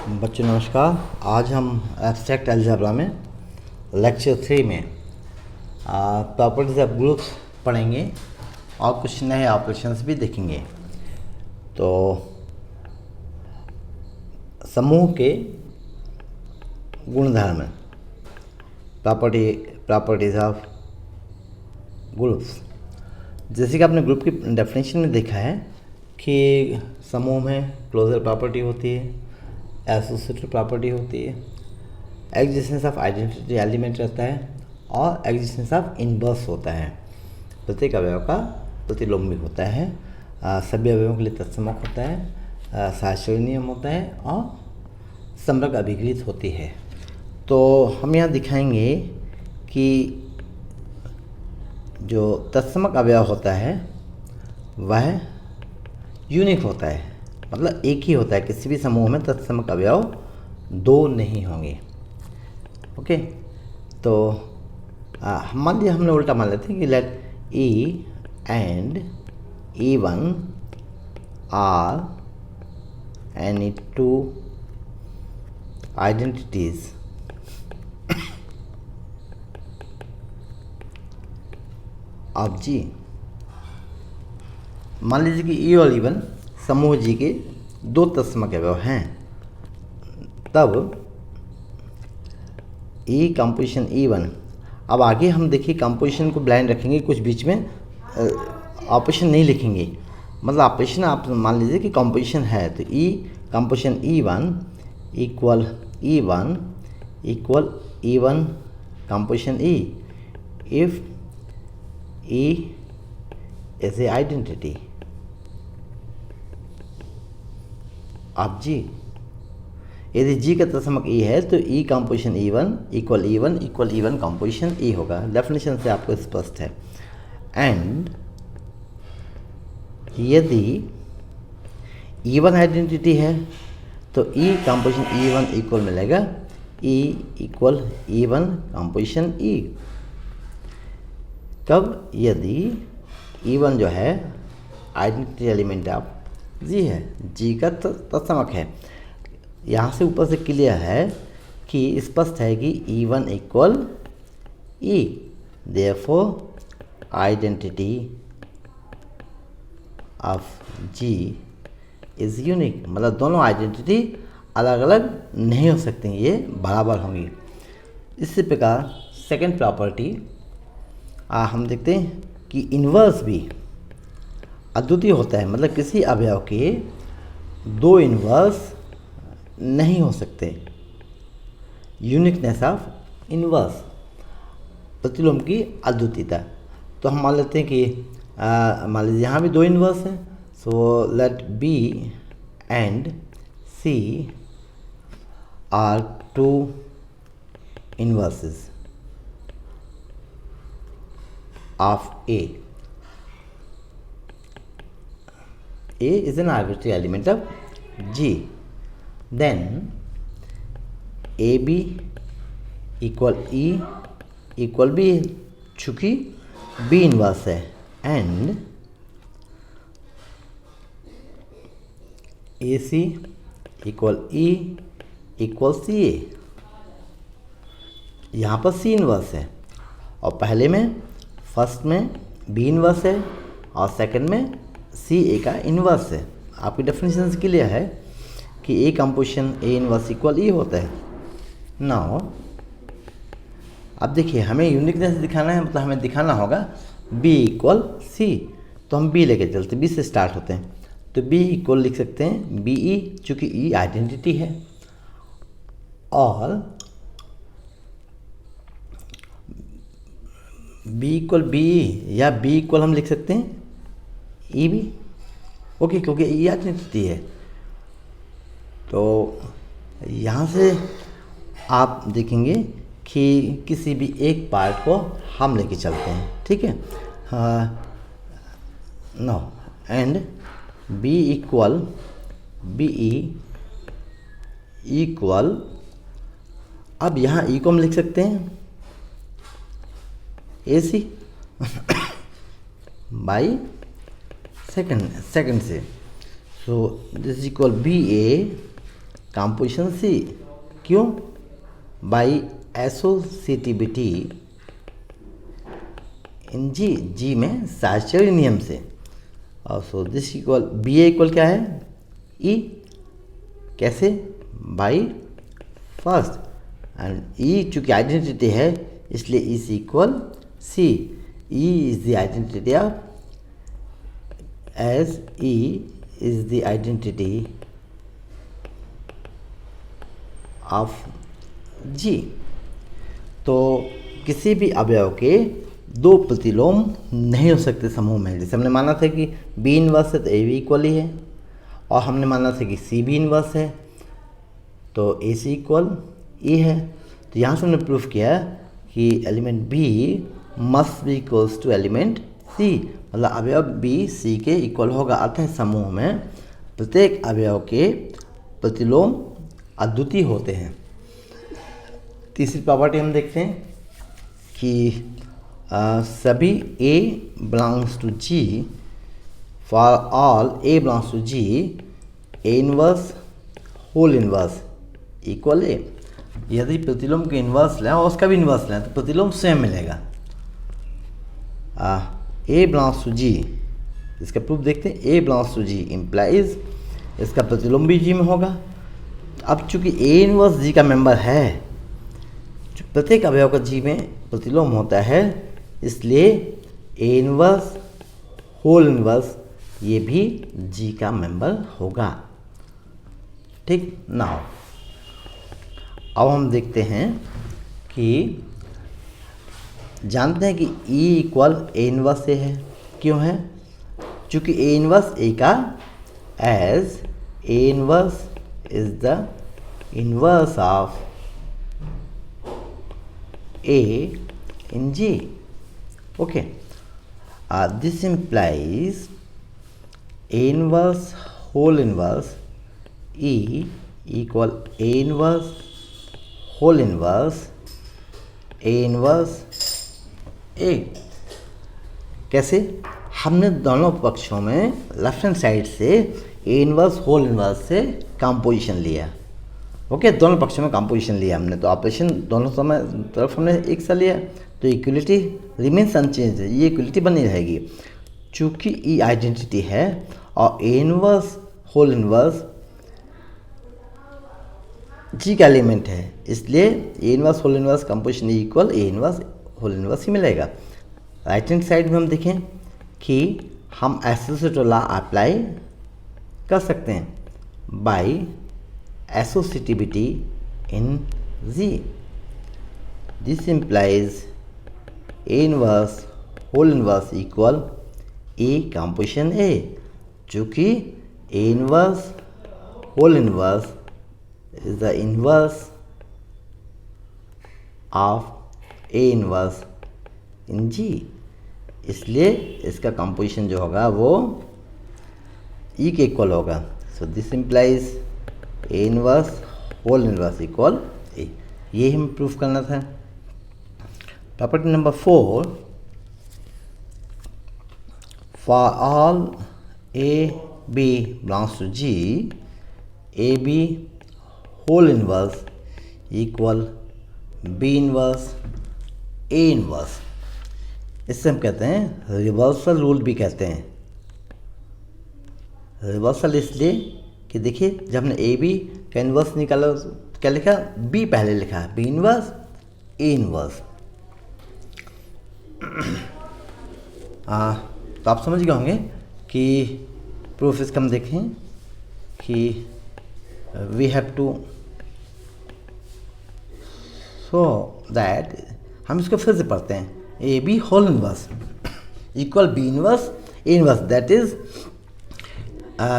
बच्चों नमस्कार। आज हम एब्स्ट्रैक्ट अलजेब्रा में लेक्चर 3 में प्रॉपर्टीज ऑफ ग्रुप्स पढ़ेंगे और कुछ नए ऑपरेशंस भी देखेंगे। तो समूह के गुणधर्म, प्रॉपर्टीज ऑफ ग्रुप्स। जैसे कि आपने ग्रुप की डेफिनेशन में देखा है कि समूह में क्लोजर प्रॉपर्टी होती है, एसोसिएटिव प्रॉपर्टी होती है, एग्जिस्टेंस ऑफ आइडेंटिटी एलिमेंट रहता है और एग्जिस्टेंस ऑफ इनवर्स होता है। प्रत्येक अवयव का प्रतिलोमी होता है, सभी अवयवों के लिए तत्समक होता है, शास्त्रीय नियम होता है और समग्र अभिकलित होती है। तो हम यहाँ दिखाएंगे कि जो तत्समक अवयव होता है वह यूनिक होता है, मतलब एक ही होता है। किसी भी समूह में तत्समक अवयव दो नहीं होंगे। ओके, तो मान लिया हमने उल्टा मान लेते हैं कि let E and E1 are any two identities of G. मान लीजिए कि ई और E1 समूह जी के दो तत्समक अवयव हैं, तब ई कंपोजिशन E1। अब आगे हम देखिए कंपोजिशन को ब्लाइंड रखेंगे, कुछ बीच में ऑपरेशन नहीं लिखेंगे। मतलब ऑपरेशन आप मान लीजिए कि कंपोजिशन है, तो E composition E1 equal E1 equal E1 composition E if E is a identity of G. यदि जी का तत्समक ई है तो E composition E1 equal E1 composition E होगा। डेफिनेशन से आपको स्पष्ट है। एंड यदि E1 आइडेंटिटी है तो ई कंपोजिशन E1 इक्वल मिलेगा ई इक्वल E1 कंपोजिशन ई। कब? यदि E1 जो है आइडेंटिटी एलिमेंट ऑफ जी है, जी का तत्समक है। यहाँ से ऊपर से क्लियर है कि स्पष्ट है कि E1 equal E, therefore identity of G is unique. मतलब दोनों आइडेंटिटी अलग अलग नहीं हो सकती, ये बराबर होंगी। इसी प्रकार सेकंड प्रॉपर्टी हम देखते हैं कि इन्वर्स भी अद्वितीय होता है। मतलब किसी अवयव के दो इन्वर्स नहीं हो सकते। यूनिकनेस ऑफ इन्वर्स, प्रतिलोम की अद्वितीयता। तो हम मान लेते हैं कि मान लीजिए यहाँ भी दो इन्वर्स हैं, so let B and C are two inverses of A. A is an arbitrary element of G. Then AB equal E equal B, चूँकि B इन्वर्स है, and AC equal E equal CA। यहाँ पर C inverse है और पहले में first में B inverse है और सेकंड में सी ए का इन्वर्स है। आपकी डेफिनेशन से क्लियर है कि ए कंपोजिशन ए इन्वर्स इक्वल ई होता है। नाउ अब देखिए, हमें यूनिकनेस दिखाना है, मतलब हमें दिखाना होगा बी इक्वल सी। तो हम बी लेके चलते, बी से स्टार्ट होते हैं। तो बी इक्वल लिख सकते हैं बी ई, चूँकि ई आइडेंटिटी है, और बी इक्वल बी ई, या बी इक्वल हम लिख सकते हैं ई भी। ओके, क्योंकि ई आइडेंटिटी है। तो यहाँ से आप देखेंगे कि किसी भी एक पार्ट को हम लेके चलते हैं, ठीक है। No, and B equal B E equal, अब यहाँ ई को हम लिख सकते हैं ए सी बाई सेकंड से। So this equal B A composition C. क्यों? बाई एसोसिएटिविटी इन जी में सार्चरी नियम से। और so this equal B A equal क्या है? ई। कैसे? बाई फर्स्ट, एंड ई चूँकि आइडेंटिटी है इसलिए is equal C. E is the identity of, as E is the identity of G. तो किसी भी अवयव के दो प्रतिलोम नहीं हो सकते समूह में। जैसे हमने माना था कि बी इनवर्स है तो ए बी इक्वल ही है, और हमने माना था कि सी बी इनवर्स है तो ए सी इक्वल ई है। तो यहाँ से हमने प्रूफ किया कि element B must be equals to element C, मतलब अवयव बी सी के इक्वल होगा। अतः समूह में प्रत्येक अवयव के प्रतिलोम अद्वितीय होते हैं। तीसरी प्रॉपर्टी हम देखते हैं कि सभी A belongs to G, for all A belongs to G, A inverse whole inverse equal A. यदि प्रतिलोम के इन्वर्स लें और उसका भी इन्वर्स लें तो प्रतिलोम सेम मिलेगा। ए बिलोंग्स टू जी, इसका प्रूफ देखते हैं। ए बिलोंग्स टू जी इम्प्लाइज इसका प्रतिलोम भी जी में होगा। अब चूंकि ए इनवर्स जी का मेंबर है, प्रत्येक अवयव का जी में प्रतिलोम होता है, इसलिए ए इनवर्स होल इनवर्स ये भी जी का मेंबर होगा। ठीक ना? अब हम देखते हैं कि जानते हैं कि E equal A inverse A है। क्यों है? चूँकि ए इनवर्स ए का, as A inverse is the inverse of A in G. Okay, this implies A inverse whole inverse E equal A inverse whole inverse A inverse A। कैसे? हमने दोनों पक्षों में लेफ्ट हैंड साइड से ए inverse whole inverse से composition लिया। Okay, दोनों पक्षों में कंपोजिशन लिया हमने, तो ऑपरेशन दोनों समय तरफ हमने एक सा लिया, तो इक्वलिटी रिमेन्स अनचेंज है, ये इक्वलिटी बनी रहेगी। चूँकि ई आइडेंटिटी है और A inverse whole inverse G का एलिमेंट है, इसलिए A inverse whole inverse composition equal A inverse whole inverse ही मिलेगा। राइट हैंड साइड में हम देखें कि हम एसोसिएटिव लॉ अप्लाई कर सकते हैं by associativity in G. This implies A inverse whole inverse equal A composition A. चूँकि A inverse whole inverse is the inverse of A inverse in G, इसलिए इसका कंपोजिशन जो होगा वो ई के इक्वल होगा। So this implies A inverse whole inverse equal A. ये हम प्रूफ करना था। Property number 4, for all A B belongs to G, A B whole inverse equal B inverse A inverse. इससे हम कहते हैं रिवर्सल रूल भी कहते हैं। रिवर्सल इसलिए कि देखिए जब हमने ए बी का इन्वर्स निकाला तो क्या लिखा? बी पहले लिखा है, बी इनवर्स ए इनवर्स। तो आप समझ गए होंगे कि प्रूफ इसका हम देखें कि we have to so that, हम इसको फिर से पढ़ते हैं, A B whole inverse equal B inverse A inverse, that is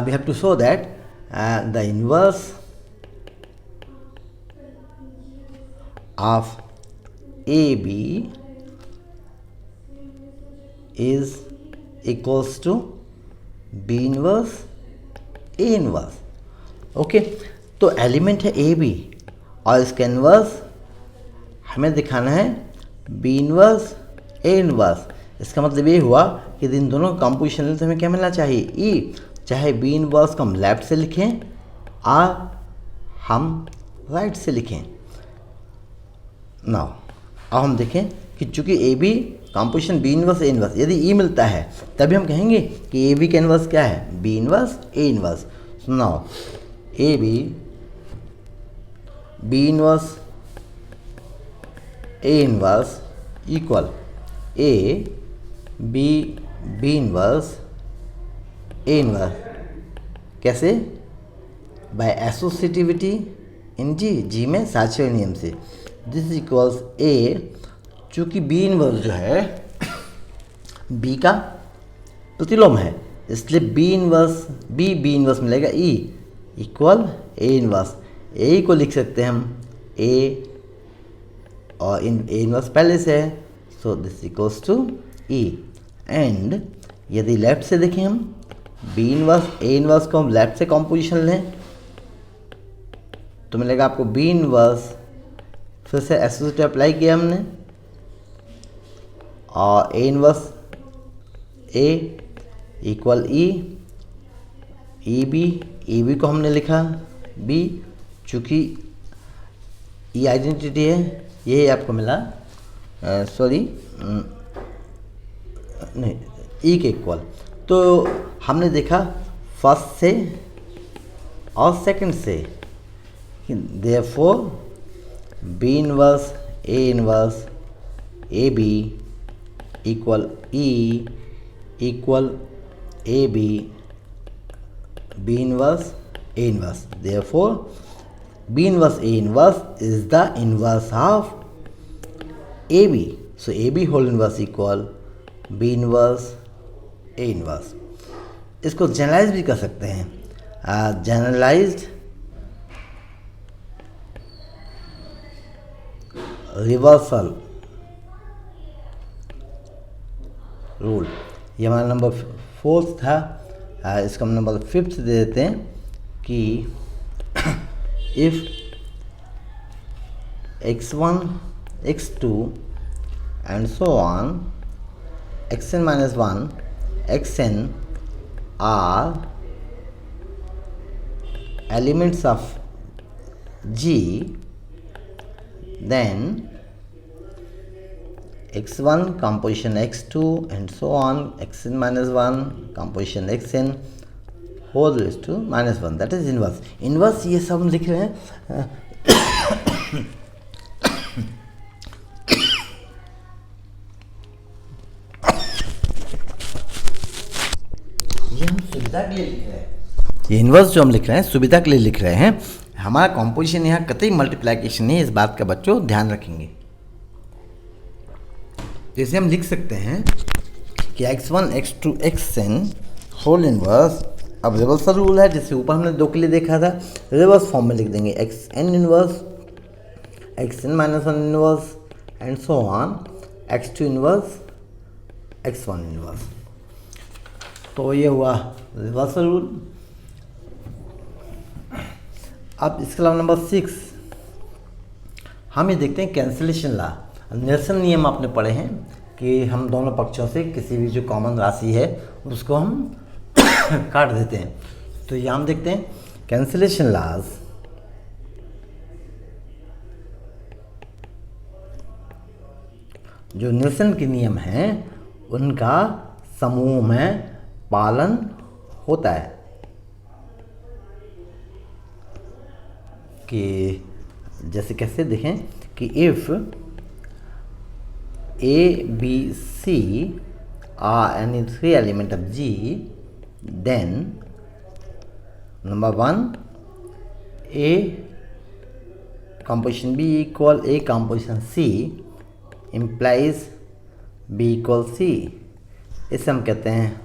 we have to show that the inverse of AB is equals to B inverse A inverse। Okay, तो element है A B और इसका inverse हमें दिखाना है B inverse A inverse. इसका मतलब ये हुआ कि इन दोनों का कंपोजिशन लेते हमें क्या मिलना चाहिए? ई। चाहे बी इनवर्स को हम लेफ्ट से लिखें और हम राइट से लिखें। नाउ अब हम देखें कि चूंकि A B composition B inverse A inverse, यदि ई मिलता है तभी हम कहेंगे कि ए बी का इनवर्स क्या है, B inverse A inverse. Now A B B inverse A inverse equal A B B inverse A inverse. कैसे? बाय एसोसिएटिविटी इन जी में साचेर नियम से। दिस इक्वल्स ए, चूँकि बी इनवर्स जो है बी का प्रतिलोम है, इसलिए बी इनवर्स मिलेगा ई इक्वल ए इनवर्स। ए को लिख सकते हैं हम ए, और ए इनवर्स पहले से है, so this equals to E. And यदि लेफ्ट से देखें हम बी इनवर्स ए इनवर्स को हम लेफ्ट से कॉम्पोजिशन लें तो मिलेगा आपको बी इनवर्स, फिर से एसोसिएटिव अप्लाई किया हमने, और A inverse A equal E B को हमने लिखा बी, चूँकि ई आइडेंटिटी है, ये आपको मिला नहीं ई के इक्वल। तो हमने देखा फर्स्ट से और सेकंड से, therefore B inverse A B equal E equal A B inverse A inverse. Therefore B inverse A inverse is the inverse of A B, so A B whole inverse equal B inverse A inverse. इसको generalise भी कर सकते हैं। Generalised reversal rule, ये हमारा number 4 था। इसका हम नंबर 5 दे देते हैं कि if x1 x2 and so on xn minus 1 xn are elements of G, then x1 composition x2 and so on xn minus 1 composition xn whole raised to minus 1, that is inverse। inverse ये सब हम लिख रहे हैं ये हम सुविधा के लिए लिख रहे हैं, ये इन्वर्स जो हम लिख रहे हैं सुविधा के लिए लिख रहे हैं। हमारा कॉम्पोजिशन यहाँ कतई मल्टीप्लिकेशन नहीं है, इस बात का बच्चों ध्यान रखेंगे। जैसे हम लिख सकते हैं कि x1 x2 xn whole inverse, अब रिवर्सल रूल है जिससे ऊपर हमने 2 के लिए देखा था, रिवर्स फॉर्म में लिख देंगे xn inverse xn minus 1 inverse and so on x2 inverse x1 inverse. तो ये हुआ रिवर्सल रूल। अब इसके अलावा नंबर 6 हम ये देखते हैं कैंसिलेशन ला। निरसन नियम आपने पढ़े हैं कि हम दोनों पक्षों से किसी भी जो कॉमन राशि है उसको हम काट देते हैं। तो यहाँ हम देखते हैं कैंसिलेशन लाज, जो निरसन के नियम हैं उनका समूह में पालन होता है। कि जैसे कैसे देखें कि if A, B, C are any 3 element of G, then number 1 A composition B equal A composition C implies B equal C। इसे हम कहते हैं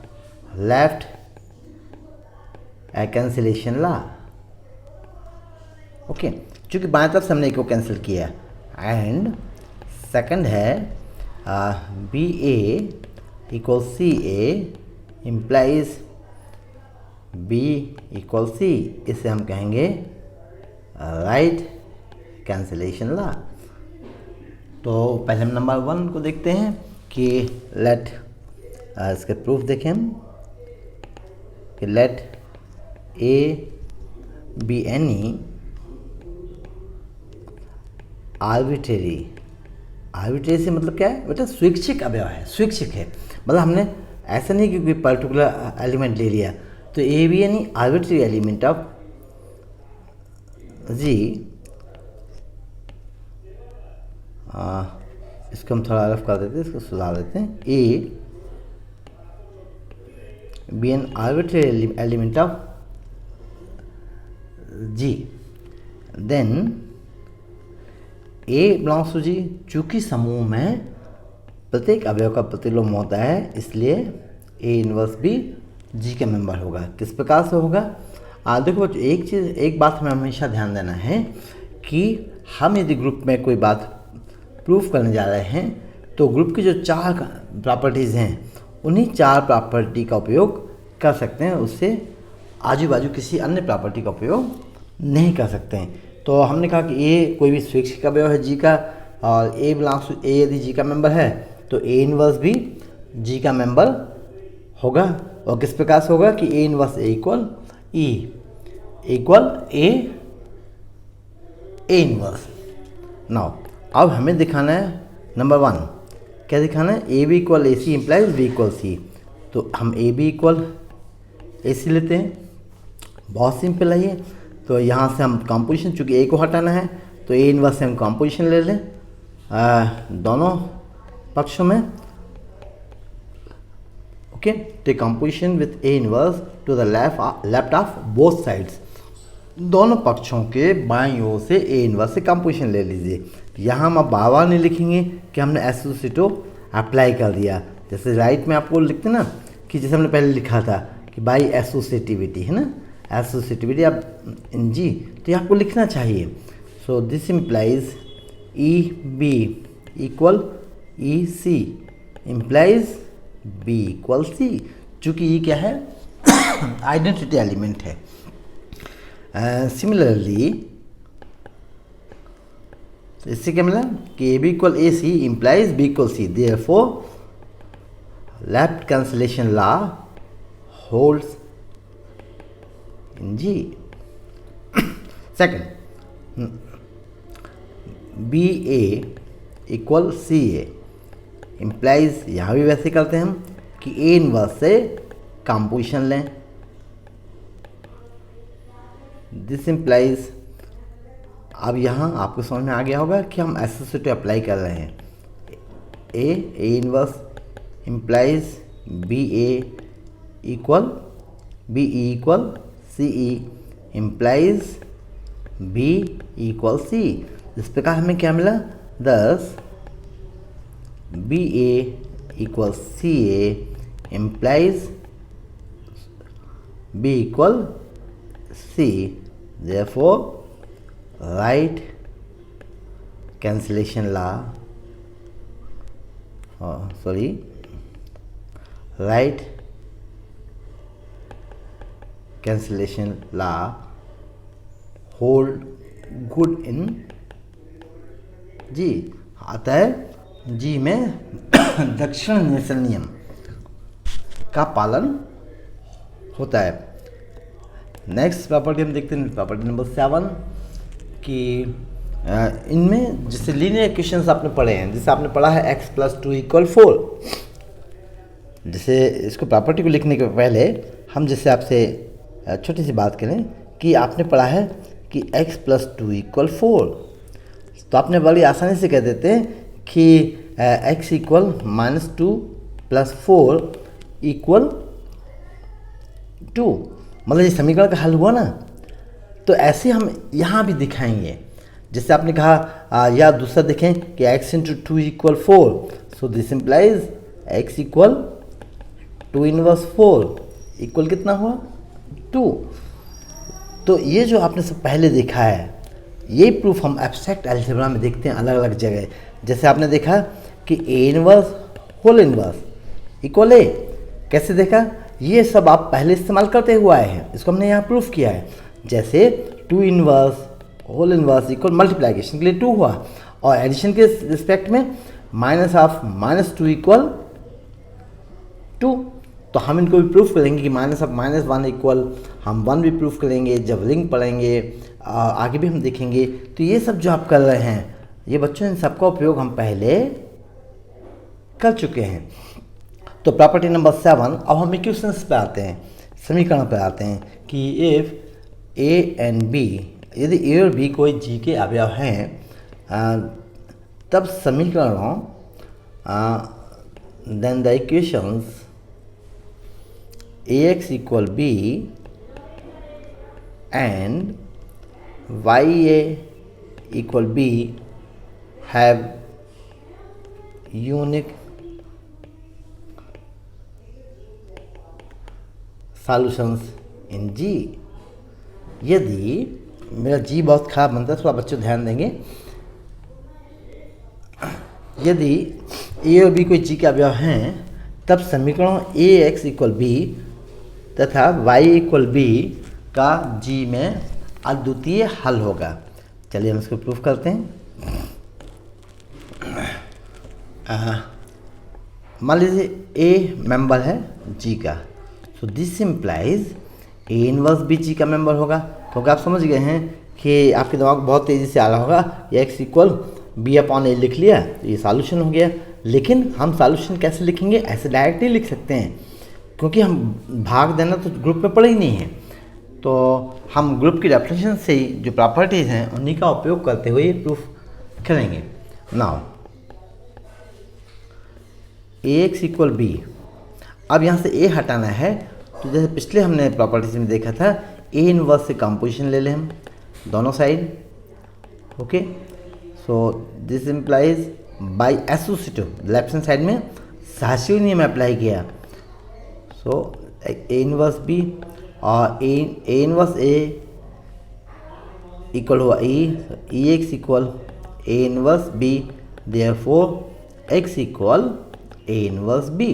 लेफ्ट कैंसिलेशन ला। ओके, चूँकि बाएं तरफ से हमने एक को कैंसिल किया, एंड सेकंड है B A equal C A implies B equal सी, इसे हम कहेंगे राइट कैंसिलेशन ला। तो पहले हम नंबर 1 को देखते हैं कि लेट, इसके प्रूफ देखें हम कि let A B any arbitrary, arbitrary से मतलब क्या है बेटा, स्वैच्छिक अवयव है, स्वैच्छिक है, मतलब हमने ऐसा नहीं कि कोई पर्टिकुलर एलिमेंट ले लिया। तो ए भी यानी आर्बिट्रेरी एलिमेंट ऑफ जी, इसको हम थोड़ा रफ कर देते हैं, इसको सुधार देते हैं। A B an arbitrary element of G, then A belongs to G. चूंकि समूह में प्रत्येक अवयव का प्रतिलोम होता है, इसलिए ए इनवर्स भी जी का मेंबर होगा। किस प्रकार से होगा? देखो बच्चों, एक बात हमें हमेशा ध्यान देना है कि हम यदि ग्रुप में कोई बात प्रूफ करने जा रहे हैं तो ग्रुप की जो 4 प्रॉपर्टीज़ हैं, उन्हीं 4 प्रॉपर्टी का उपयोग कर सकते हैं, उससे आजू बाजू किसी अन्य प्रॉपर्टी का उपयोग नहीं कर सकते हैं। तो हमने कहा कि ए कोई भी स्वैच्छिक अवयव है जी का, और ए बिलोंग्स टू ए यदि जी का मेंबर है तो ए इनवर्स भी जी का मेंबर होगा। और किस प्रकार से होगा कि A inverse A equal E equal A inverse. Now अब हमें दिखाना है नंबर 1, क्या दिखाना है? A B equal A C implies B equal C. तो हम ए बी इक्वल ए सी लेते हैं, बहुत सिंपल है ये। तो यहाँ से हम कॉम्पोजिशन, चूँकि ए को हटाना है तो ए इनवर्स से हम कॉम्पोजिशन ले लें दोनों पक्षों में। Okay, take composition with A inverse to the left of both sides. दोनों पक्षों के बाईं ओर से ए इनवर्स से कॉम्पोजिशन ले लीजिए। यहाँ हम अब बार बार नहीं लिखेंगे कि हमने एसोसिएटिव अप्लाई कर दिया। जैसे राइट में आपको लिखते ना कि जैसे हमने पहले लिखा था कि बाई एसोसिएटिविटी, है ना, एसोसिएटिविटी आप इन जी, तो ये आपको लिखना चाहिए। So this implies E B equal E C implies B equal C. चूँकि ये क्या है आइडेंटिटी एलिमेंट है। सिमिलरली तो इससे क्या मिला कि A B equal A C implies B equal C, therefore left cancellation law holds in G. Second, B A equal C A implies, यहाँ भी वैसे करते हैं हम कि ए इनवर्स से कॉम्पोजिशन लें। दिस इम्प्लाइज, अब यहाँ आपको समझ में आ गया होगा कि हम एसोसिएटिव अप्लाई कर रहे हैं। A inverse implies B A equal B E equal C E implies B equal C. इस प्रकार हमें क्या मिला? Thus B A equal C A implies B equal C, therefore right cancellation law, right cancellation law hold good in जी। आता है जी में दक्षिण निरसन नियम का पालन होता है। नेक्स्ट प्रॉपर्टी हम देखते हैं, प्रॉपर्टी नंबर 7, कि इनमें जैसे लीनियर इक्वेशंस आपने पढ़े हैं, जैसे आपने पढ़ा है x + 2 = 4। जैसे इसको प्रॉपर्टी को लिखने के पहले हम जैसे आपसे छोटी सी बात करें कि आपने पढ़ा है कि x + 2 = 4, तो आपने बड़ी आसानी से कह देते हैं कि x = -2 + 4 = 2, मतलब ये समीकरण का हल हुआ ना। तो ऐसे हम यहाँ भी दिखाएंगे। जैसे आपने कहा या दूसरा देखें कि x × 2 = 4, so this implies x = 2 inverse 4 equal कितना हुआ? 2। तो ये जो आपने सब पहले देखा है, ये प्रूफ हम एब्स्ट्रैक्ट अलजेब्रा में देखते हैं अलग अलग जगह। जैसे आपने देखा कि a inverse whole inverse equal a, कैसे देखा? ये सब आप पहले इस्तेमाल करते हुए आए हैं, इसको हमने यहाँ प्रूफ किया है। जैसे 2 inverse whole inverse equal multiplication के लिए 2 हुआ, और एडिशन के रिस्पेक्ट में -2 = 2। तो हम इनको भी प्रूफ करेंगे कि -1 इक्वल, हम 1 भी प्रूफ करेंगे जब रिंग पढ़ेंगे, आगे भी हम देखेंगे। तो ये सब जो आप कर रहे हैं, ये बच्चों इन सबका उपयोग हम पहले कर चुके हैं। तो प्रॉपर्टी नंबर 7, अब हम इक्वेशंस पे आते हैं, समीकरण पे आते हैं कि इफ ए एंड बी, यदि ए और बी कोई जी के अवयव हैं तब समीकरणों then the equations ax equal B and ya equal B have unique solutions in G. यदि मेरा जी बहुत खराब बनता है, थोड़ा बच्चों ध्यान देंगे, यदि ए और बी कोई जी के अवयव हैं तब समीकरण ए एक्स इक्वल बी तथा वाई इक्वल बी का जी में अद्वितीय हल होगा। चलिए हम इसको प्रूफ करते हैं। मान लीजिए ए मेंबर है जी का, so this implies A inverse B G का मेंबर होगा। क्योंकि आप समझ गए हैं कि आपके दिमाग बहुत तेज़ी से आ रहा होगा, ये एक्स इक्वल बी अपॉन ए लिख लिया तो ये सॉल्यूशन हो गया। लेकिन हम सॉल्यूशन कैसे लिखेंगे, ऐसे डायरेक्ट नहीं लिख सकते हैं, क्योंकि हम भाग देना तो ग्रुप में पढ़े ही नहीं है। तो हम ग्रुप की डेफिनेशन से ही जो प्रॉपर्टीज़ हैं उन्हीं का उपयोग करते हुए ये प्रूफ करेंगे। नाउ ए एक्स इक्वल बी, अब यहाँ से ए हटाना है, तो जैसे पिछले हमने प्रॉपर्टीज में देखा था, ए इनवर्स से कंपोजिशन ले लें हम दोनों side. Okay, so this implies by associative left hand side में सहस्त्री नियम अप्लाई किया। सो ए इनवर्स बी और ए इनवर्स ए इक्वल हुआ E X equal A inverse B, therefore X equal A inverse B.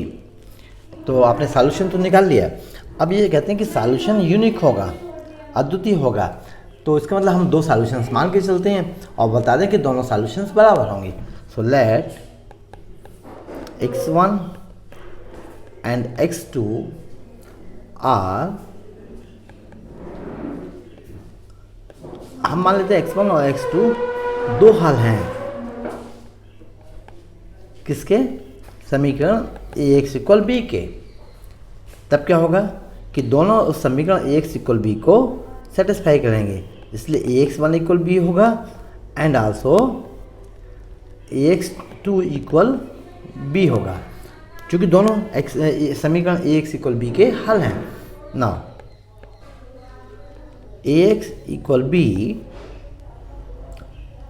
तो आपने सॉल्यूशन तो निकाल लिया। अब ये कहते हैं कि सॉल्यूशन यूनिक होगा, अद्वितीय होगा। तो इसका मतलब हम दो सॉल्यूशंस मान के चलते हैं और बता दें कि दोनों सॉल्यूशंस बराबर होंगे। So let x1 and x2 are, हम मान लेते हैं x1 और x2 दो हल हैं किसके, समीकरण ax इक्वल बी के। तब क्या होगा कि दोनों उस समीकरण ax इक्वल बी को सेटिस्फाई करेंगे, इसलिए ax1 इक्वल बी होगा and also ax2 equal B होगा, क्योंकि दोनों समीकरण ax इक्वल बी के हल हैं। Now ax equal B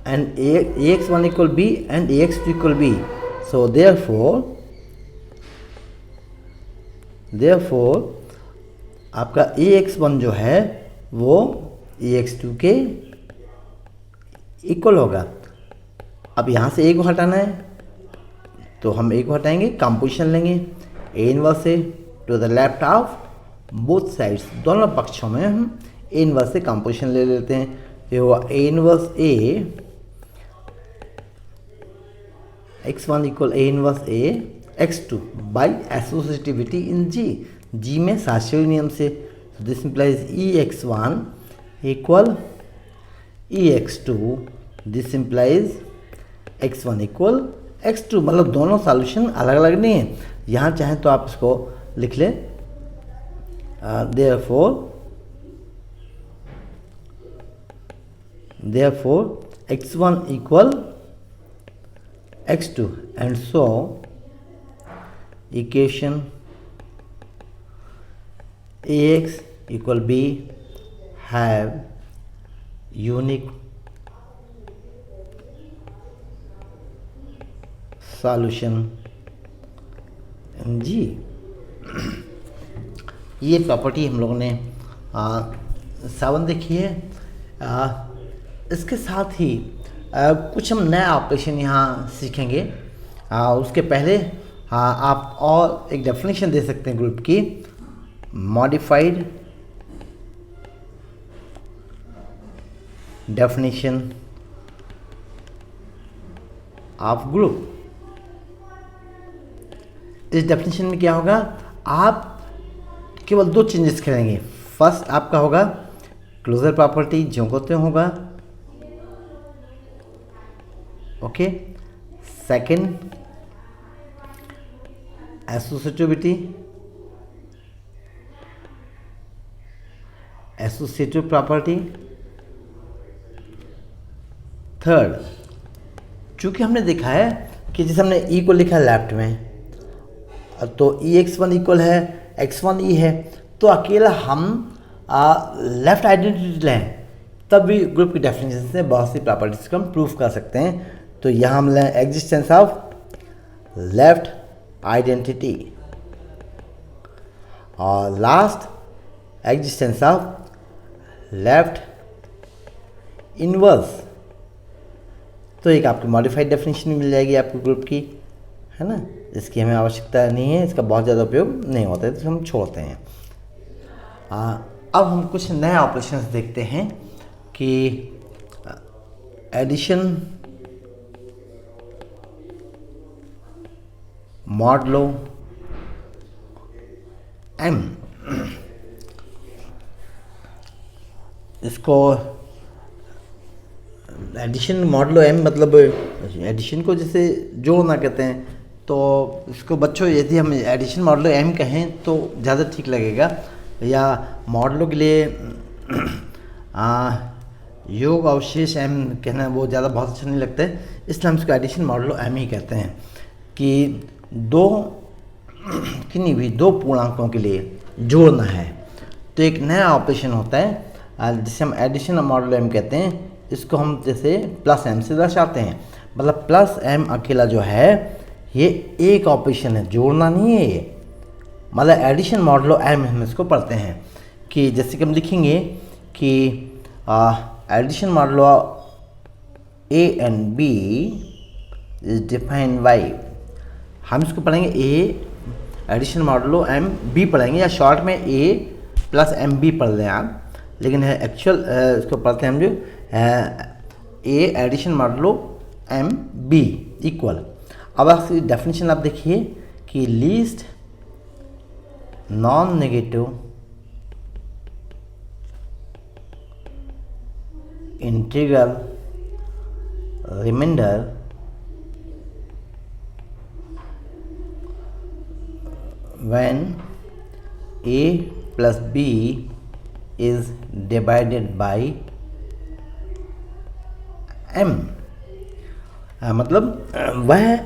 and ax1 equal B and ax2 equal B, so therefore आपका ax1 जो है वो ax2 के इक्वल होगा। अब यहाँ से a को हटाना है तो हम a को हटाएंगे, कंपोजिशन लेंगे a इनवर्स से to the left of both sides, दोनों पक्षों में हम a इनवर्स से कंपोजिशन ले लेते हैं। ये हुआ a inverse a x1 equal a inverse a x2 by associativity in G में शास्त्रीय नियम से। This implies ex1 equal ex2, this implies x1 equal x2, मतलब दोनों सॉल्यूशन अलग अलग नहीं है। यहाँ चाहें तो आप इसको लिख लें, therefore x1 equal x2 and so equation ax equal b have unique solution जी। ये प्रॉपर्टी हम लोगों ने 7 देखी है। इसके साथ ही कुछ हम नया ऑपरेशन यहाँ सीखेंगे। उसके पहले आप और एक डेफिनेशन दे सकते हैं ग्रुप की, मॉडिफाइड डेफिनेशन ऑफ ग्रुप। इस डेफिनेशन में क्या होगा, आप केवल 2 चेंजेस करेंगे। फर्स्ट आपका होगा क्लोजर प्रॉपर्टी ज्यों को त्यों होगा, okay. Second, associativity, associative property. Third, चूंकि हमने देखा है कि जैसे हमने ई को लिखा है लेफ्ट में, तो ई x1 इक्वल है x1 ई है, तो अकेला हम लेफ्ट आइडेंटिटी लें तब भी ग्रुप की डेफिनेशन से बहुत सी प्रॉपर्टीज को हम प्रूफ कर सकते हैं। तो यहाँ हम लें एग्जिस्टेंस ऑफ लेफ्ट आइडेंटिटी, और last existence of left inverse. तो एक आपकी मॉडिफाइड डेफिनेशन मिल जाएगी आपको ग्रुप की, है ना। इसकी हमें आवश्यकता नहीं है, इसका बहुत ज़्यादा उपयोग नहीं होता है, तो हम छोड़ते हैं। अब हम कुछ नए ऑपरेशंस देखते हैं कि एडिशन, मॉडलो एम, इसको एडिशन मॉडलो एम मतलब एडिशन को जैसे जोड़ना कहते हैं, तो इसको बच्चों यदि हम एडिशन मॉडलो एम कहें तो ज़्यादा ठीक लगेगा, या मॉडलो के लिए योग अवशेष एम कहना वो ज़्यादा बहुत अच्छा नहीं लगता है, इसलिए हम इसको एडिशन मॉडलो एम ही कहते हैं। कि किन्हीं भी दो पूर्णांकों के लिए जोड़ना है तो एक नया ऑपरेशन होता है जिसे हम एडिशन मॉडलो एम कहते हैं। इसको हम जैसे प्लस एम से दर्शाते हैं, मतलब प्लस एम अकेला जो है ये एक ऑपरेशन है, जोड़ना नहीं है ये, मतलब एडिशन मॉडलो एम हम इसको पढ़ते हैं। कि जैसे कि हम लिखेंगे कि addition modulo A and B is defined by, हम इसको पढ़ेंगे A addition modulo M B पढ़ेंगे, या शॉर्ट में ए प्लस एम बी पढ़ लें आप, लेकिन है एक्चुअल इसको पढ़ते हैं हम जो A addition modulo M B equal. अब आपकी डेफिनेशन आप देखिए कि least non negative integral remainder when a plus b is divided by m, मतलब वह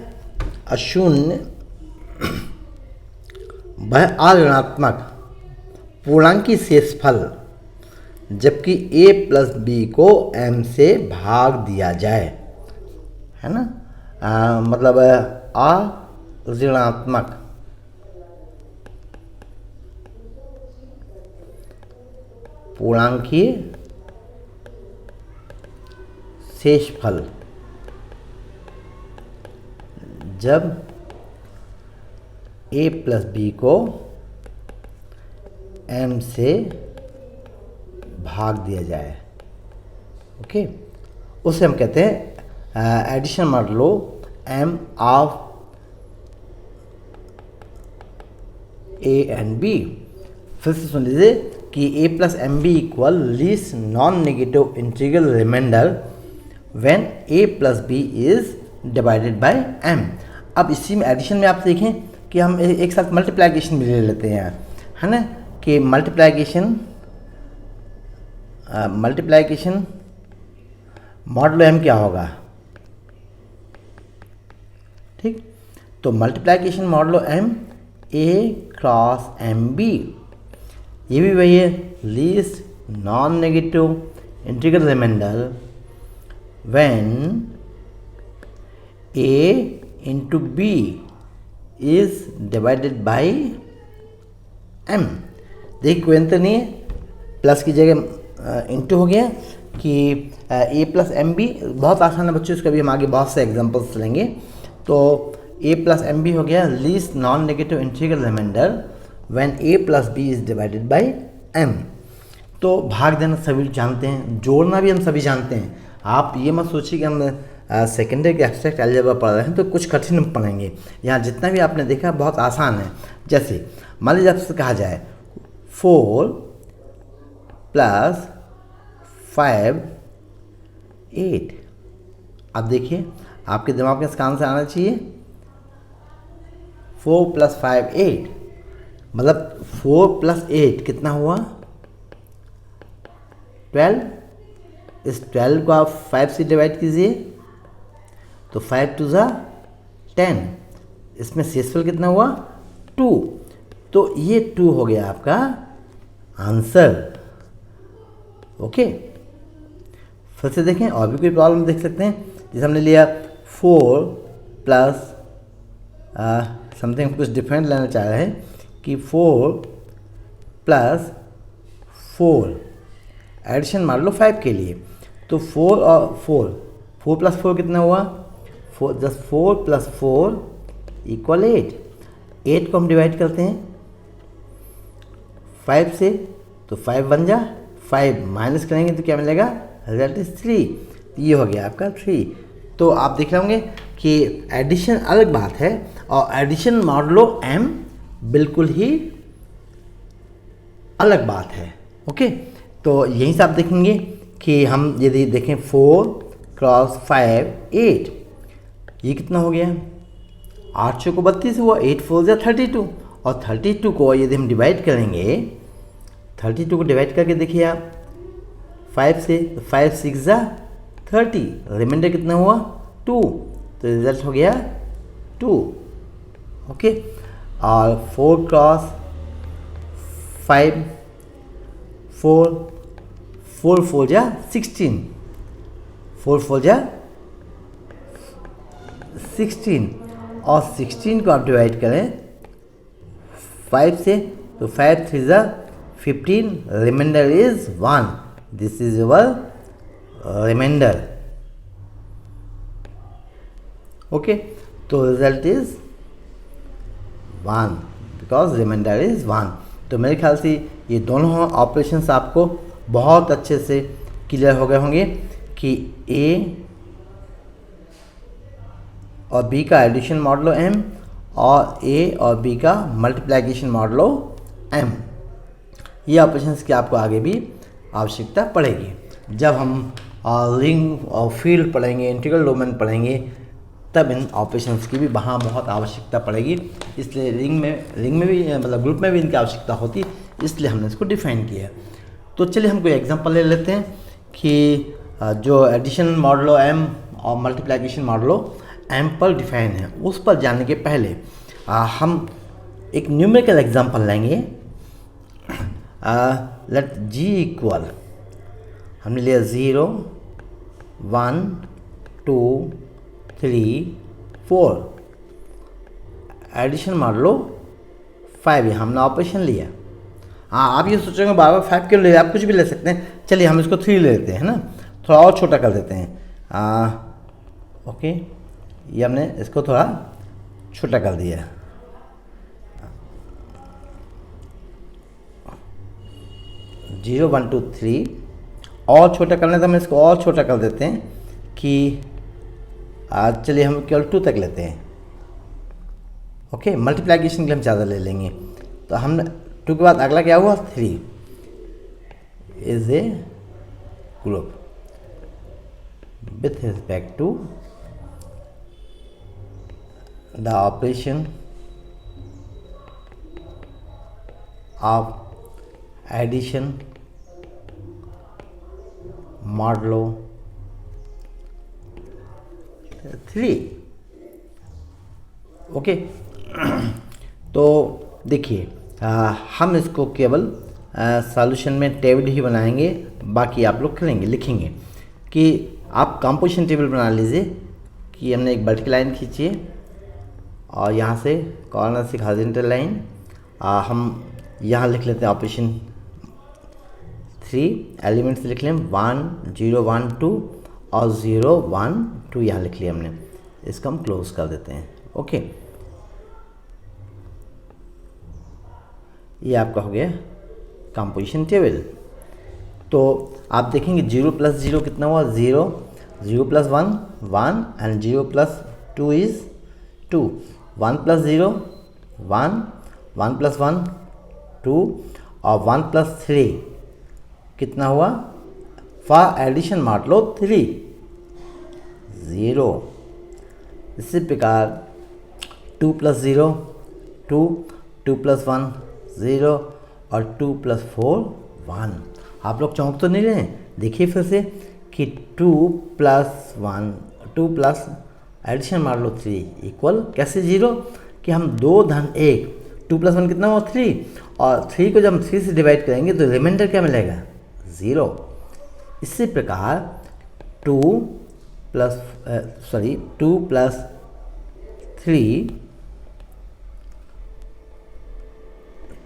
अशून्य, वह अऋणात्मक पूर्णांकी शेषफल जबकि a प्लस बी को m से भाग दिया जाए, है ना। मतलब अऋणात्मक पूर्णांकीय शेषफल जब a प्लस बी को m से भाग दिया जाए, ओके, उसे हम कहते हैं addition modulo m of a and b। फिर से सुन लीजिए कि a plus M B equal least non negative integral remainder when a plus B is divided by m। अब इसी में एडिशन में आप देखें कि हम एक साथ मल्टीप्लाइकेशन भी ले लेते हैं, है ना। कि मल्टीप्लाइकेशन मॉडलो m क्या होगा, ठीक। तो multiplication modulo m a cross M B, ये भी वही है, least non negative integral remainder when a into B is divided by m। देखिए कोई अंतर नहीं है, प्लस की जगह इंटू हो गया कि a प्लस एम बी, बहुत आसान है बच्चों, इसका भी हम आगे बहुत से एग्जांपल्स लेंगे। तो a प्लस एम बी हो गया least non negative integral remainder when a plus B is divided by m। तो भाग देना सभी जानते हैं, जोड़ना भी हम सभी जानते हैं। आप ये मत सोचिए कि हम सेकेंडरी के एब्स्ट्रैक्ट अलजेब्रा पढ़ रहे हैं तो कुछ कठिन पढ़ेंगे, यहाँ जितना भी आपने देखा बहुत आसान है। जैसे मान लीजिए आपसे कहा जाए 4 + 5 8, अब देखिए आपके दिमाग में इसका आंसर आना चाहिए 4 + 5 8, मतलब 4 + 8 कितना हुआ 12। इस 12 को आप 5 से डिवाइड कीजिए तो 5 × 2 = 10, इसमें शेषफल कितना हुआ 2, तो ये 2 हो गया आपका आंसर। ओके, फिर से देखें, और भी कोई प्रॉब्लम देख सकते हैं। जैसे हमने लिया 4 प्लस समथिंग, कुछ डिफरेंट लेना चाह रहे हैं कि 4 + 4 एडिशन मान लो 5 के लिए, तो 4 और 4 + 4 कितना हुआ 4 + 4 = 8। 8 को हम डिवाइड करते हैं 5 से, तो 5 बन जा, 5 माइनस करेंगे तो क्या मिलेगा, रिजल्ट इज 3। ये हो गया आपका 3। तो आप देख रहे होंगे कि एडिशन अलग बात है और एडिशन मॉडलो m बिल्कुल ही अलग बात है। ओके, तो यहीं से आप देखेंगे कि हम यदि देखें 4 × 5 8, ये कितना हो गया 8 को 32 हुआ, 8 4 = 32, और 32 को यदि हम डिवाइड करेंगे, 32 को डिवाइड करके देखिए आप 5 से, 5 × 6 = 30, रिमाइंडर कितना हुआ 2, तो रिजल्ट हो गया 2। ओके, और 4 × 5 4 4 4 = 16, 4 4 = 16, और 16 को आप डिवाइड करें 5 से, तो 5 3 = 15, remainder is 1, this is your remainder. Okay, तो result is 1 because remainder is 1। तो मेरे ख्याल से ये दोनों ऑपरेशंस आपको बहुत अच्छे से क्लियर हो गए होंगे कि ए और बी का एडिशन मॉडलो m और a और b का मल्टीप्लिकेशन मॉडलो m, ये ऑपरेशंस की आपको आगे भी आवश्यकता पड़ेगी। जब हम रिंग और फील्ड पढ़ेंगे, इंटीग्रल डोमेन पढ़ेंगे, तब इन ऑपरेशंस की भी वहाँ बहुत आवश्यकता पड़ेगी। इसलिए रिंग में भी मतलब ग्रुप में भी इनकी आवश्यकता होती, इसलिए हमने इसको डिफाइन किया है। तो चलिए हम कोई एग्जांपल ले लेते हैं कि जो एडिशन मॉडलो m और मल्टीप्लिकेशन मॉडलो m पर डिफाइन है, उस पर जाने के पहले हम एक न्यूमेरिकल एग्जांपल लेंगे। लेट g इक्वल, हमने लिया 0 1 2 3 4, एडिशन मान लो 5, ये हमने ऑपरेशन लिया। हाँ, आप ये सोचेंगे बार बार 5 क्यों ले रहे हैं, आप कुछ भी ले सकते हैं। चलिए हम इसको 3 ले लेते हैं, है ना, थोड़ा और छोटा कर देते हैं। ओके, ये हमने इसको थोड़ा छोटा कर दिया। जीरो 1 2 3 और छोटा करने तो हम इसको और छोटा कर देते हैं कि चलिए हम केवल 2 तक लेते हैं। ओके, मल्टीप्लिकेशन के लिए हम ज़्यादा ले लेंगे, तो हम 2 के बाद अगला क्या हुआ 3 is a group with respect to the operation of addition modulo 3। Okay, तो देखिए हम इसको केवल सॉल्यूशन में टेबल ही बनाएंगे, बाकी आप लोग लिखेंगे कि आप कंपोजिशन टेबल बना लीजिए कि हमने एक वर्टिकल लाइन खींची है और यहाँ से कॉर्नर से हॉरिजॉन्टल लाइन, हम यहाँ लिख लेते हैं ऑपरेशन 3, एलिमेंट्स लिख लें 1 0 1 2 और 0 1 2 यहाँ लिख लिया हमने। इसको हम क्लोज कर देते हैं। ओके, ये आपका हो गया कंपोजिशन टेबल। तो आप देखेंगे 0 + 0 कितना हुआ 0, 0 + 1 1 एंड 0 + 2 इज 2, 1 + 0 1, 1 + 1 2 और 1 + 3 कितना हुआ फॉर एडिशन मॉडलो 3 0। इसी प्रकार 2 + 0 2, 2 + 1 0 और 2 + 4 1। आप लोग चौंक तो नहीं रहे? देखिए फिर से कि 2 + 1 2 प्लस एडिशन मार लो 3 इक्वल कैसे 0 कि हम 2 धन 1 2 + 1 कितना हुआ 3 और 3 को जब हम 3 से डिवाइड करेंगे तो रिमाइंडर क्या मिलेगा 0। इसी प्रकार 2 + 3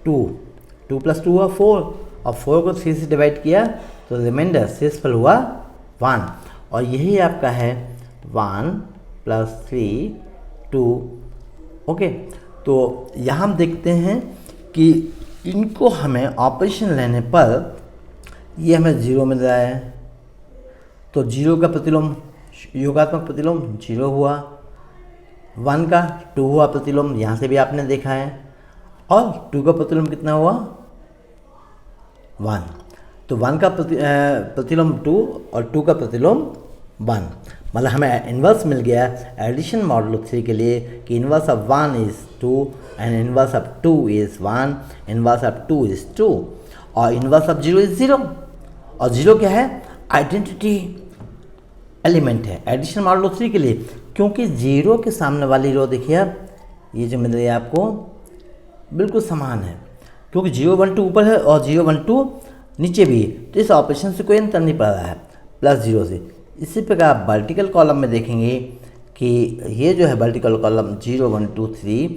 2 + 2 हुआ 4 और 4 को 3 से डिवाइड किया तो रिमाइंडर शेषफल हुआ 1 और यही आपका है 1 + 3 2। ओके, तो यहाँ हम देखते हैं कि इनको हमें ऑपरेशन लेने पर ये हमें 0 मिल रहा है, तो 0 का प्रतिलोम योगात्मक प्रतिलोम 0 हुआ, 1 का 2 हुआ प्रतिलोम, यहाँ से भी आपने देखा है, और 2 का प्रतिलोम कितना हुआ 1। तो 1 का प्रतिलोम 2 और 2 का प्रतिलोम 1, मतलब हमें इन्वर्स मिल गया एडिशन मॉडुलो 3 के लिए कि inverse of 1 is 2 and inverse of 2 is 1, inverse of 2 is 2 और इन्वर्स ऑफ 0 इज़ 0। और 0 क्या है? आइडेंटिटी एलिमेंट है एडिशन मॉडुलो 3 के लिए, क्योंकि 0 के सामने वाली रो देखिए आप, ये जो मिल रही है आपको बिल्कुल समान है, क्योंकि 0 1 2 ऊपर है और 0 1 2 नीचे भी है, तो इस ऑपरेशन से कोई अंतर नहीं पड़ रहा है +0 से। इसी प्रकार आप वर्टिकल कॉलम में देखेंगे कि ये जो है वर्टिकल कॉलम 0 1 2 3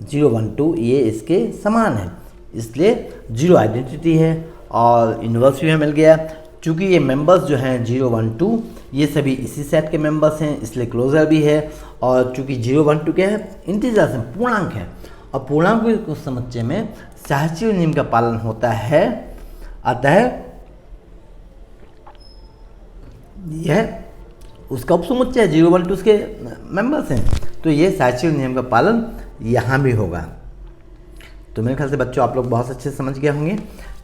0 1 2 ये इसके समान है, इसलिए 0 आइडेंटिटी है और इन्वर्स भी हमें मिल गया। चूँकि ये मेंबर्स जो हैं 0 1 2 ये सभी इसी सेट के मेंबर्स हैं, इसलिए क्लोजर भी है। और चूँकि 0 1 2 क्या है? इंटीजर्स हैं, पूर्णांक है, और पूर्णांक को समझने में शास्त्रीय नियम का पालन होता है, अतः यह उसका उपसमुच्चय है, 0 1 2 उसके मेंबर्स हैं, तो ये शास्त्रीय नियम का पालन यहाँ भी होगा। तो मेरे ख्याल से बच्चों आप लोग बहुत अच्छे से समझ गए होंगे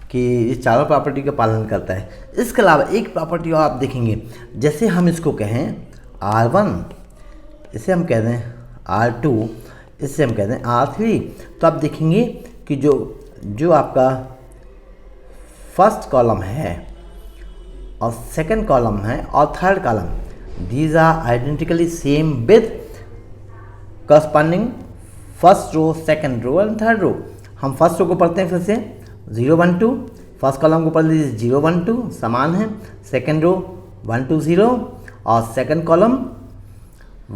कि ये चारों प्रॉपर्टी का पालन करता है। इसके अलावा एक प्रॉपर्टी और आप देखेंगे, जैसे हम इसको कहें R1, इसे हम कह दें R2, इससे हम कहते हैं R3, तो आप देखेंगे कि जो आपका फर्स्ट कॉलम है और सेकंड कॉलम है और third column, these are identically same with corresponding first row, second row and third row. हम फर्स्ट रो को पढ़ते हैं फिर से 0 1 2, फर्स्ट कॉलम को पढ़ लीजिए 0 1 2 समान है, सेकंड रो 1 2 0 और सेकंड कॉलम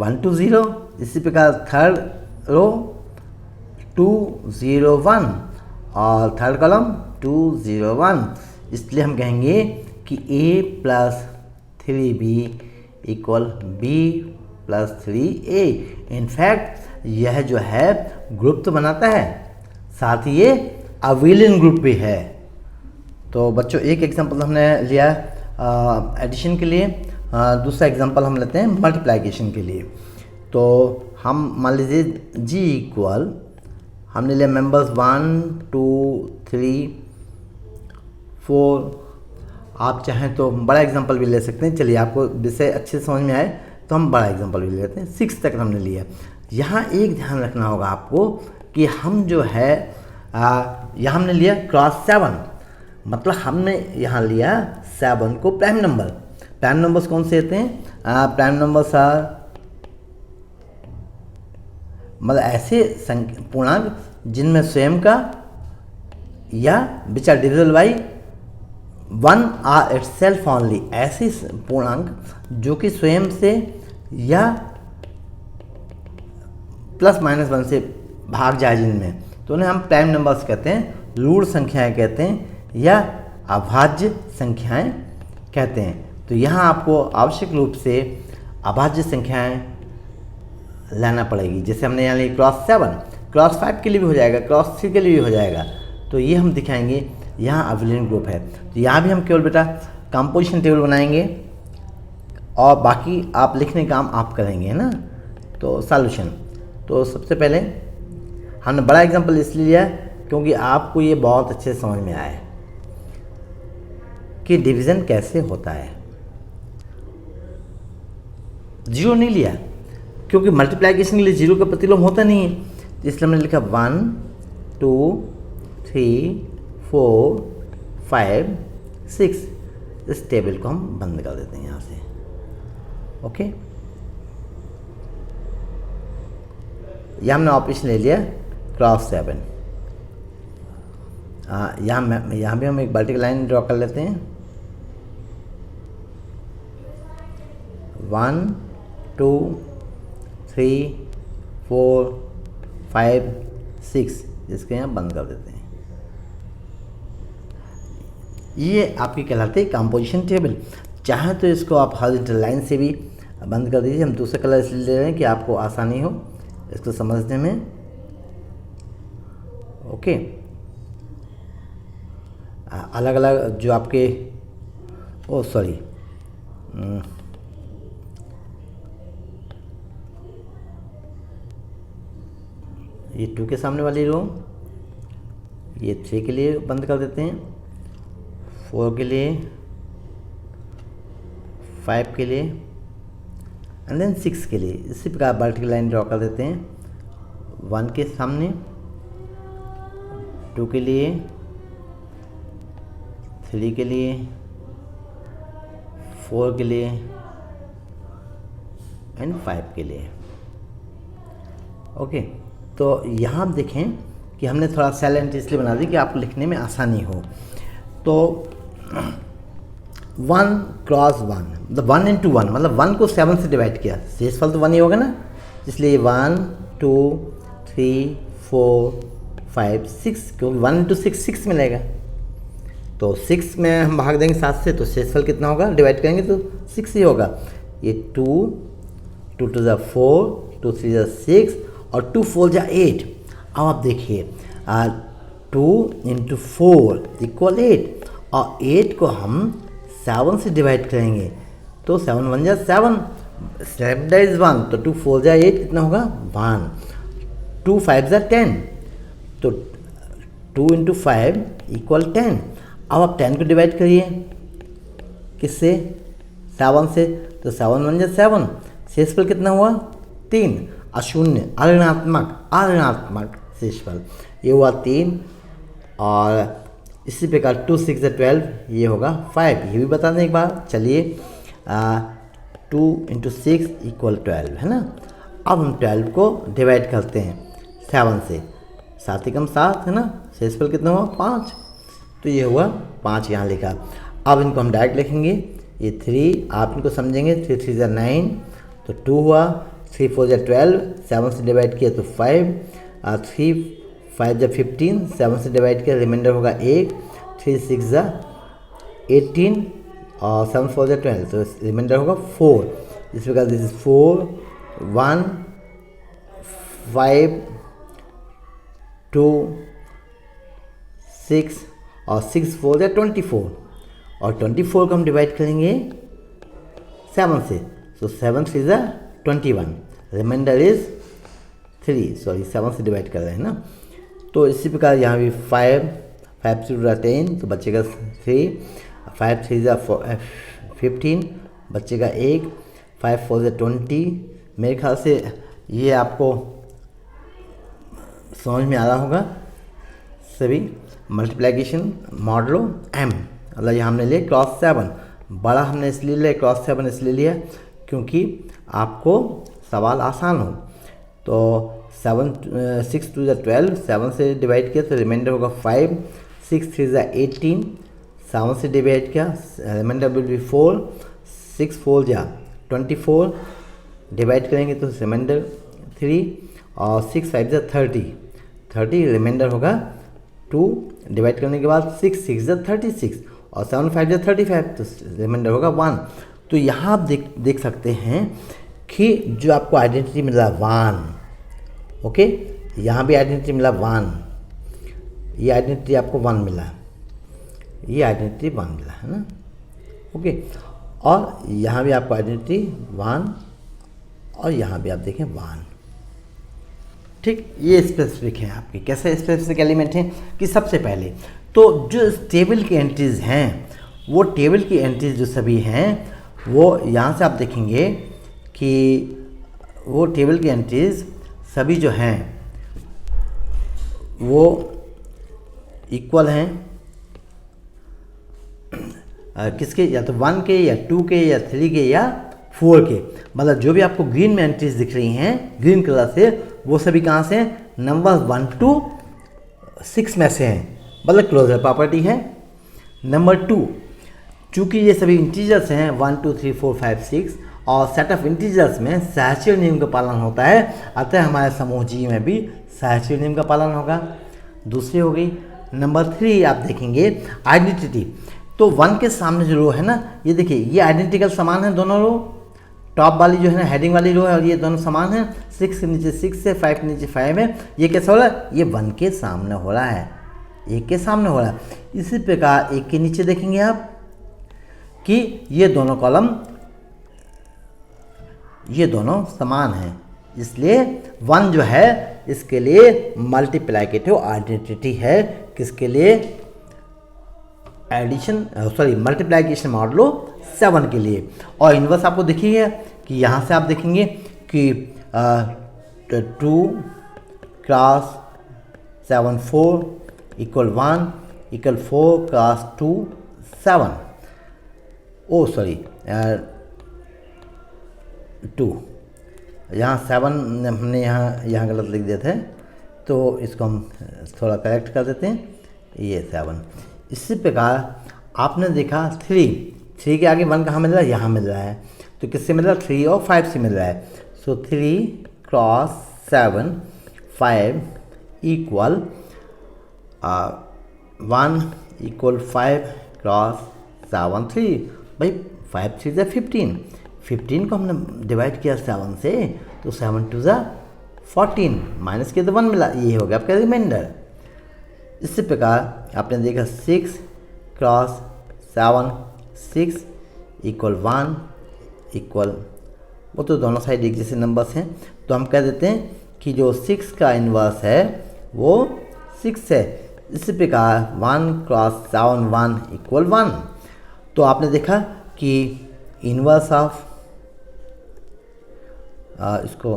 1 2 0। इसी प्रकार थर्ड रो 2 0 1 और थर्ड कॉलम 2 0 1, इसलिए हम कहेंगे कि A + 3B = B + 3A। In fact यह जो है ग्रुप तो बनाता है, साथ ही ये अविलियन ग्रुप भी है। तो बच्चों एक एग्जांपल हमने लिया एडिशन के लिए, दूसरा एग्जांपल हम लेते हैं मल्टीप्लिकेशन के लिए। तो हम मान लीजिए G = हमने लिया मेंबर्स 1 2 3 4, आप चाहें तो बड़ा एग्जांपल भी ले सकते हैं। चलिए आपको विषय अच्छे समझ में आए तो हम बड़ा एग्जांपल भी लेते हैं, 6 तक हमने लिया। यहाँ एक ध्यान रखना होगा आपको कि हम जो है यहाँ हमने लिया ×7, मतलब हमने यहाँ लिया 7 को प्राइम नंबर। प्राइम नंबर्स कौन से होते हैं? प्राइम नंबर्स मतलब ऐसे पूर्णांक जिनमें स्वयं का या which are divisible by 1 or itself only, ऐसे पूर्णांक जो कि स्वयं से या +-1 से भाग जाए जिनमें, तो उन्हें हम प्राइम नंबर्स कहते हैं, ऋण संख्याएं कहते हैं या अभाज्य संख्याएं कहते हैं। तो यहाँ आपको आवश्यक रूप से अभाज्य संख्याएं लाना पड़ेगी। जैसे हमने यहाँ ली ×7, ×5 के लिए भी हो जाएगा, ×3 के लिए भी हो जाएगा, तो ये हम दिखाएंगे यहाँ अविलियन ग्रुप है। तो यहाँ भी हम केवल बेटा कंपोजिशन टेबल बनाएंगे और बाकी आप लिखने का काम आप करेंगे, है ना। तो सॉल्यूशन, तो सबसे पहले हमने बड़ा एग्जांपल इसलिए लिया क्योंकि आपको ये बहुत अच्छे से समझ में आए कि डिवीज़न कैसे होता है। 0 नहीं लिया, क्योंकि मल्टीप्लाइकेशन के लिए 0 का प्रतिलोम होता नहीं है, तो इसलिए हमने लिखा 1 2 3 4 5 6। इस टेबल को हम बंद कर देते हैं यहाँ से। ओके, यहाँ हमने ऑपरेशन ले लिया क्रॉस 7। यहाँ भी हम एक वर्टिकल लाइन ड्रॉ कर लेते हैं। 1 2 3 4 5 6, इसके यहाँ बंद कर देते हैं। ये आपकी कहलाती है कंपोजिशन टेबल। चाहे तो इसको आप हॉरिजॉन्टल लाइन से भी बंद कर दीजिए। हम दूसरा कलर इसलिए ले रहे हैं कि आपको आसानी हो इसको समझने में। ओके, अलग अलग जो आपके ये 2 के सामने वाली रो, ये 3 के लिए बंद कर देते हैं, 4 के लिए, 5 के लिए एंड देन 6 के लिए। इसी प्रकार वर्टिकल लाइन ड्रॉ कर देते हैं। 1 के सामने, 2 के लिए, 3 के लिए, 4 के लिए एंड 5 के लिए। ओके, तो यहाँ आप देखें कि हमने थोड़ा साइलेंट इसलिए बना दी कि आपको लिखने में आसानी हो। तो 1 क्रॉस 1, मतलब 1 into 1, मतलब 1 को 7 से डिवाइड किया, शेषफल तो 1 ही होगा ना, इसलिए 1 2 3 4 5 6, क्योंकि 1 into 6 6 मिलेगा। तो 6 में हम भाग देंगे 7 से, तो शेषफल कितना होगा, डिवाइड करेंगे तो 6 ही होगा। ये 2 2 2 4, 2 3 6 और 2 4 8। अब आप देखिए 2 into 4 = 8 और 8 को हम 7 से डिवाइड करेंगे तो 7 1 7, 7 इज 1, तो 2 4 8 कितना होगा 1, 2 5 10, तो 2 into 5 = 10। अब आप 10 को डिवाइड करिए किससे, 7 से, तो 7 1 7, शेषफल कितना हुआ 3, अशून्य अऋणात्मक शेषफल, ये हुआ 3। और इसी प्रकार 2 6 12, ये होगा 5। ये भी बता दें एक बार, चलिए 2 into 6 = 12 है ना। अब हम 12 को डिवाइड करते हैं 7 से, 7 एकम 7 है ना, शेषफल कितना हुआ 5, तो ये हुआ 5 यहाँ लिखा। अब इनको हम डायरेक्ट लिखेंगे, ये 3 आप इनको समझेंगे, 3 3 9, तो 2 हुआ, 3 4 12, 7 से डिवाइड किया तो 5, 3 5 15, 7 से डिवाइड किया, रिमाइंडर होगा 1, 3 6 18 और 7 4 12, तो रिमाइंडर होगा 4। इस प्रकार दिस इज 4 1 5 2 6 और 6 4 24, और 24 को हम डिवाइड करेंगे 7 से, तो 7 3 21, रिमाइंडर इज 3, सॉरी 7 से डिवाइड कर रहे हैं ना। तो इसी प्रकार यहाँ भी 5 5 2 10, तो बचेगा 3, 5 3 15, बचेगा 1, 5 4 20। मेरे ख्याल से ये आपको समझ में आ रहा होगा सभी। मल्टीप्लिकेशन मॉडलो m, मतलब यहाँ हमने लिए क्रॉस 7, बड़ा हमने इसलिए लिया क्रॉस 7 इसलिए लिया क्योंकि आपको सवाल आसान हो। तो 6 2 12, 7 से डिवाइड किया तो रिमाइंडर होगा 5, 6 3 18, 7 से डिवाइड किया, रिमाइंडर विल बी 4, 6 4 24, डिवाइड करेंगे तो रिमाइंडर 3, और 6 5 30, रिमाइंडर होगा 2, डिवाइड करने के बाद 6 6 36 और 7 5 35, तो रिमाइंडर होगा 1। तो यहाँ आप देख सकते हैं कि जो आपको आइडेंटिटी मिला 1, ओके, यहाँ भी आइडेंटिटी मिला 1, ये आइडेंटिटी आपको 1 मिला, ये आइडेंटिटी 1 मिला है ना, ओके। और यहाँ भी आपको आइडेंटिटी 1 और यहाँ भी आप देखें 1, ठीक। ये स्पेसिफिक है आपके, कैसे स्पेसिफिक एलिमेंट हैं कि सबसे पहले तो जो टेबल की एंट्रीज हैं, वो टेबल की एंट्रीज जो सभी हैं वो यहाँ से आप देखेंगे कि वो टेबल की एंट्रीज सभी जो हैं वो इक्वल हैं किसके, या तो 1 के या 2 के या 3 के या 4 के। मतलब जो भी आपको ग्रीन में एंट्रीज दिख रही हैं ग्रीन कलर से, वो सभी कहाँ से हैं, नंबर 1 to 6 में से हैं, मतलब क्लोजर प्रॉपर्टी है। नंबर 2, चूँकि ये सभी इंटीजर्स हैं 1 2 3 4 5 6 और सेट ऑफ इंटीजर्स में सहचर्य नियम का पालन होता है, अतः हमारे समूह जी में भी सहचर्य नियम का पालन होगा। दूसरी हो गई। नंबर 3 आप देखेंगे आइडेंटिटी। तो 1 के सामने जो रो है ना, ये देखिए ये आइडेंटिकल समान है दोनों रो, टॉप वाली जो है ना हेडिंग वाली रो है और ये दोनों समान है। 6 के नीचे 6 है, 5 के नीचे 5 है। ये कैसा हो रहा है, ये 1 के सामने हो रहा है, 1 के सामने हो रहा है। इसी प्रकार 1 के नीचे देखेंगे आप कि ये दोनों कॉलम ये दोनों समान हैं, इसलिए 1 जो है इसके लिए मल्टीप्लिकेटिव आइडेंटिटी है। किसके लिए, एडिशन सॉरी मल्टीप्लिकेशन मॉडलो 7 के लिए। और इन्वर्स आपको दिखिए कि यहाँ से आप देखेंगे कि 2 क्रॉस 7 4 इक्वल 1 इक्वल 4 क्रॉस 2 7, ओ सॉरी 2, यहाँ 7 हमने यहाँ गलत लिख दिए थे, तो इसको हम थोड़ा करेक्ट कर देते हैं, ये 7। इसी प्रकार आपने देखा 3 के आगे 1 कहाँ मिल रहा है, यहाँ मिल रहा है, तो किससे मिल रहा है, 3 और 5 से मिल रहा है। सो 3 क्रॉस 7 5 इक्वल 1 इक्वल 5 क्रॉस 7 3। भाई 5 3 = 15 को हमने डिवाइड किया 7 से, तो 7 2 = 14, माइनस के तो 1 मिला, ये हो गया आपका रिमाइंडर। इसी प्रकार आपने देखा 6 क्रॉस 7 6 इक्वल 1 इक्वल, वो तो दोनों साइड एक जैसे नंबर्स हैं, तो हम कह देते हैं कि जो 6 का इन्वर्स है वो 6 है। इसी प्रकार 1 क्रॉस 7 1 इक्वल 1। तो आपने देखा कि इन्वर्स ऑफ इसको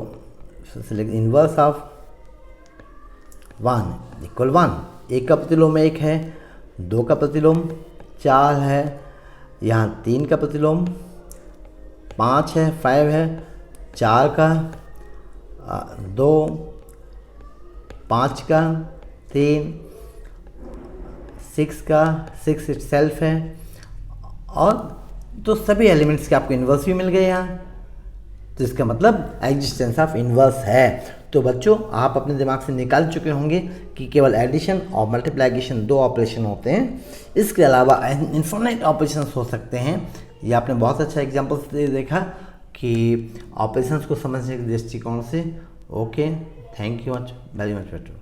सिलेक्ट, इन्वर्स ऑफ 1 इक्वल 1, 1 का प्रतिलोम 1 है, 2 का प्रतिलोम 4 है, यहाँ 3 का प्रतिलोम 5 है, 5 है, 4 का 2, 5 का 3, 6 का 6 इटसेल्फ है, और तो सभी एलिमेंट्स के आपको इन्वर्स भी मिल गए यहाँ, तो इसका मतलब एग्जिस्टेंस ऑफ इन्वर्स है। तो बच्चों आप अपने दिमाग से निकाल चुके होंगे कि केवल एडिशन और मल्टीप्लिकेशन 2 ऑपरेशन होते हैं, इसके अलावा इनफिनिट ऑपरेशंस हो सकते हैं। ये आपने बहुत अच्छा एग्जांपल से देखा कि ऑपरेशंस को समझने के दृष्टिकोण से। Okay, thank you very much बेटू।